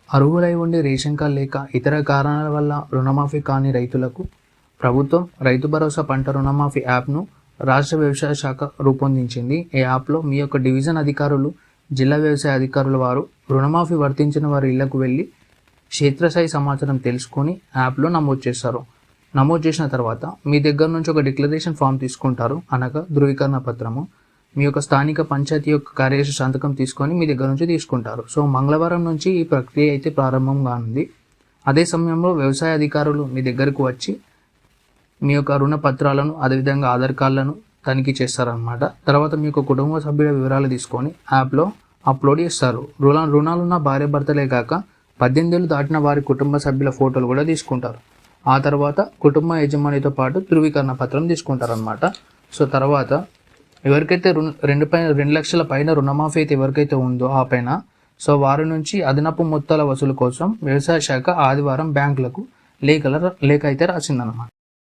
అర్హులై ఉండి ration card లేక ఇతర కారణాల వల్ల రుణమాఫీ కాని రైతులకు ప్రభుత్వం రైతు భరోసా పంట రుణమాఫీ యాప్ను రాష్ట్ర వ్యవసాయ శాఖ రూపొందించింది. ఈ యాప్లో మీ యొక్క డివిజన్ అధికారులు, జిల్లా వ్యవసాయ అధికారుల వారు రుణమాఫీ వర్తించిన వారి ఇళ్లకు వెళ్ళి క్షేత్రస్థాయి సమాచారం తెలుసుకొని యాప్లో నమోదు చేస్తారు. నమోదు చేసిన తర్వాత మీ దగ్గర నుంచి ఒక డిక్లరేషన్ ఫామ్ తీసుకుంటారు, అనగా ధృవీకరణ పత్రము. మీ యొక్క స్థానిక పంచాయతీ యొక్క కార్యదర్శి సంతకం తీసుకొని మీ దగ్గర నుంచి తీసుకుంటారు. సో మంగళవారం నుంచి ఈ ప్రక్రియ అయితే ప్రారంభం కానుంది. అదే సమయంలో వ్యవసాయ అధికారులు మీ దగ్గరకు వచ్చి మీ యొక్క రుణ పత్రాలను, అదేవిధంగా ఆధార్ కార్డులను తనిఖీ చేస్తారనమాట. తర్వాత మీ యొక్క కుటుంబ సభ్యుల వివరాలు తీసుకొని యాప్లో అప్లోడ్ చేస్తారు. రుణాలున్న భార్య భర్తలే కాక 18 ఏళ్ళు దాటిన వారి కుటుంబ సభ్యుల ఫోటోలు కూడా తీసుకుంటారు. ఆ తర్వాత కుటుంబ యజమానితో పాటు ధృవీకరణ పత్రం తీసుకుంటారనమాట. సో తర్వాత ఎవరికైతే 2 లక్షల పైన రుణమాఫీ అయితే ఎవరికైతే ఉందో ఆ పైన, సో వారి నుంచి అదనపు మొత్తాల వసూలు కోసం వ్యవసాయ శాఖ ఆదివారం బ్యాంకులకు లేఖ అయితే రాసిందనమాట.